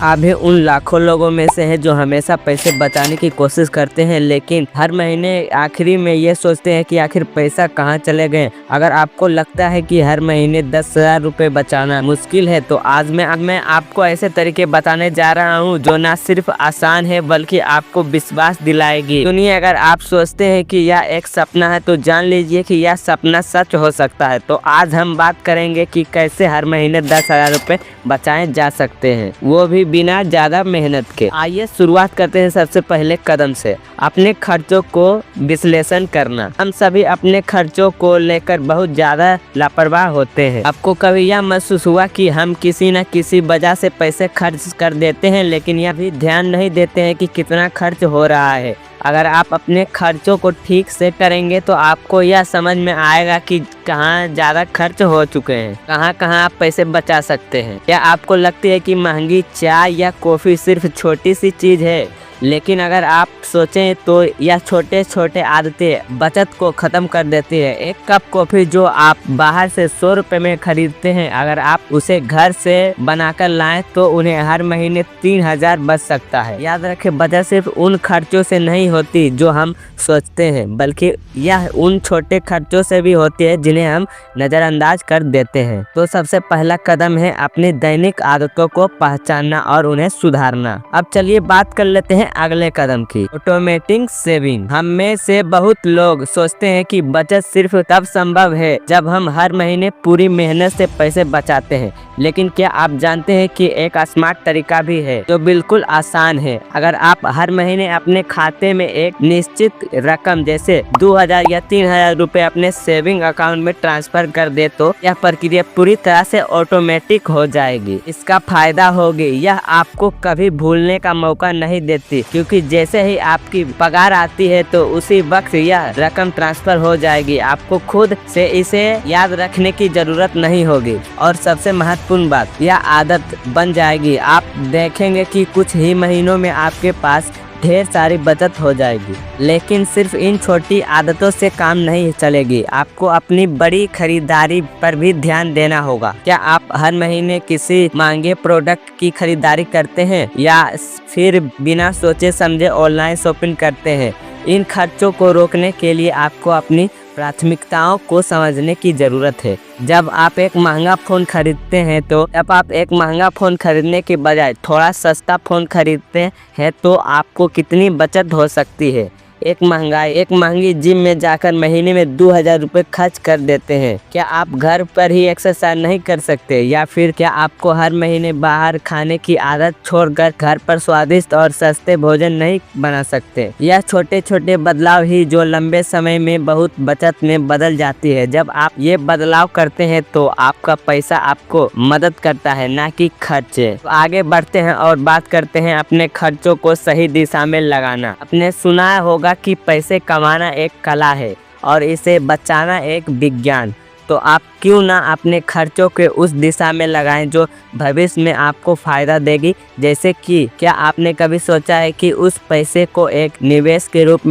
आप भी उन लाखों लोगों में से हैं जो हमेशा पैसे बचाने की कोशिश करते हैं, लेकिन हर महीने आखिरी में ये सोचते हैं कि आखिर पैसा कहाँ चले गए। अगर आपको लगता है कि हर महीने 10,000 रुपये बचाना मुश्किल है, तो आज मैं आपको ऐसे तरीके बताने जा रहा हूँ जो ना सिर्फ आसान है बल्कि आपको विश्वास दिलाएगी। सुनिए, अगर आप सोचते हैं कि यह एक सपना है तो जान लीजिए कि यह सपना सच हो सकता है। तो आज हम बात करेंगे कि कैसे हर महीने 10,000 रुपये बचाए जा सकते हैं, वो भी बिना ज्यादा मेहनत के। आइए शुरुआत करते हैं सबसे पहले कदम से, अपने खर्चों को विश्लेषण करना। हम सभी अपने खर्चों को लेकर बहुत ज्यादा लापरवाह होते हैं। आपको कभी यह महसूस हुआ कि हम किसी न किसी वजह से पैसे खर्च कर देते हैं, लेकिन यह भी ध्यान नहीं देते हैं कि कितना खर्च हो रहा है। अगर आप अपने खर्चों को ठीक से करेंगे तो आपको यह समझ में आएगा कि कहाँ ज़्यादा खर्च हो चुके हैं, कहाँ आप पैसे बचा सकते हैं। क्या आपको लगती है कि महंगी चाय या कॉफ़ी सिर्फ छोटी सी चीज़ है, लेकिन अगर आप सोचें तो यह छोटे छोटे आदतें बचत को ख़त्म कर देती है। एक कप कॉफ़ी जो आप बाहर से 100 रुपये में खरीदते हैं, अगर आप उसे घर से बनाकर लाएं तो उन्हें हर महीने 3,000 बच सकता है। याद रखें, बचत सिर्फ उन खर्चों से नहीं होती जो हम सोचते हैं, बल्कि यह उन छोटे खर्चों से भी होती है जिन्हें हम नज़रअंदाज कर देते हैं। तो सबसे पहला कदम है अपनी दैनिक आदतों को पहचानना और उन्हें सुधारना। अब चलिए बात कर लेते हैं अगले कदम की, ऑटोमेटिक सेविंग। हम में से बहुत लोग सोचते हैं कि बचत सिर्फ तब संभव है जब हम हर महीने पूरी मेहनत से पैसे बचाते हैं, लेकिन क्या आप जानते हैं कि एक स्मार्ट तरीका भी है जो बिल्कुल आसान है। अगर आप हर महीने अपने खाते में एक निश्चित रकम जैसे 2,000 या 3,000 रुपए अपने सेविंग अकाउंट में ट्रांसफर कर दे तो यह प्रक्रिया पूरी तरह से ऑटोमेटिक हो जाएगी। इसका फायदा होगी, यह आपको कभी भूलने का मौका नहीं देती, क्योंकि जैसे ही आपकी पगार आती है तो उसी वक्त यह रकम ट्रांसफर हो जाएगी। आपको खुद से इसे याद रखने की जरूरत नहीं होगी। और सबसे महत्वपूर्ण बात, यह आदत बन जाएगी। आप देखेंगे कि कुछ ही महीनों में आपके पास ढेर सारी बचत हो जाएगी। लेकिन सिर्फ इन छोटी आदतों से काम नहीं चलेगी, आपको अपनी बड़ी खरीदारी पर भी ध्यान देना होगा। क्या आप हर महीने किसी महंगे प्रोडक्ट की खरीदारी करते हैं या फिर बिना सोचे समझे ऑनलाइन शॉपिंग करते हैं? इन खर्चों को रोकने के लिए आपको अपनी प्राथमिकताओं को समझने की जरूरत है। जब आप एक महंगा फ़ोन खरीदते हैं तो जब आप एक महंगा फ़ोन खरीदने के बजाय थोड़ा सस्ता फ़ोन खरीदते हैं तो आपको कितनी बचत हो सकती है। एक महंगी जिम में जाकर महीने में 2,000 रुपये खर्च कर देते हैं। क्या आप घर पर ही एक्सरसाइज नहीं कर सकते, या फिर क्या आपको हर महीने बाहर खाने की आदत छोड़कर घर पर स्वादिष्ट और सस्ते भोजन नहीं बना सकते? यह छोटे छोटे बदलाव ही जो लंबे समय में बहुत बचत में बदल जाती है। जब आप ये बदलाव करते हैं तो आपका पैसा आपको मदद करता है, ना कि खर्चे। तो आगे बढ़ते हैं और बात करते हैं अपने खर्चों को सही दिशा में लगाना। आपने सुना होगा कि पैसे कमाना एक कला है और इसे बचाना एक विज्ञान। तो आप क्यों ना अपने खर्चों के उस दिशा में लगाएं जो भविष्य में आपको फायदा देगी। जैसे कि क्या आपने कभी सोचा है कि उस पैसे को एक निवेश के रूप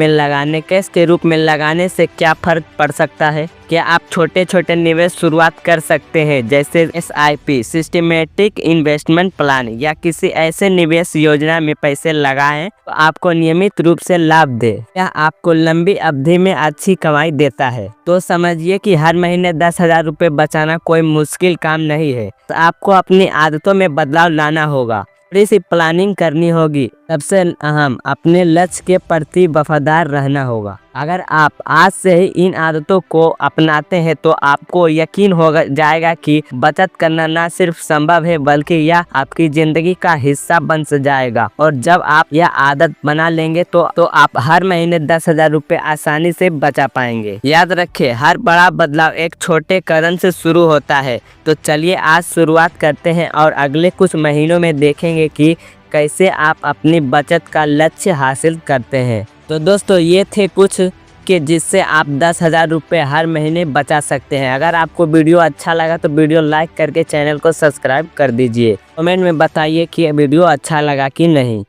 में लगाने से क्या फर्क पड़ सकता है? क्या आप छोटे छोटे निवेश शुरुआत कर सकते हैं, जैसे SIP सिस्टमेटिक इन्वेस्टमेंट प्लान, या किसी ऐसे निवेश योजना में पैसे लगाएं तो आपको नियमित रूप से लाभ दे। यह आपको लंबी अवधि में अच्छी कमाई देता है। तो समझिए कि हर महीने 10,000 रुपये बचाना कोई मुश्किल काम नहीं है। तो आपको अपनी आदतों में बदलाव लाना होगा, थोड़ी सी प्लानिंग करनी होगी। सबसे अहम, अपने लक्ष्य के प्रति वफादार रहना होगा। अगर आप आज से ही इन आदतों को अपनाते हैं तो आपको यकीन हो जाएगा कि बचत करना न सिर्फ संभव है बल्कि यह आपकी जिंदगी का हिस्सा बन जाएगा। और जब आप यह आदत बना लेंगे तो आप हर महीने 10,000 रुपये आसानी से बचा पाएंगे। याद रखें, हर बड़ा बदलाव एक छोटे कदम से शुरू होता है। तो चलिए आज शुरुआत करते हैं और अगले कुछ महीनों में देखेंगे कि कैसे आप अपनी बचत का लक्ष्य हासिल करते हैं। तो दोस्तों, ये थे कुछ कि जिससे आप 10,000 रुपये हर महीने बचा सकते हैं। अगर आपको वीडियो अच्छा लगा तो वीडियो लाइक करके चैनल को सब्सक्राइब कर दीजिए। कमेंट में बताइए कि वीडियो अच्छा लगा कि नहीं।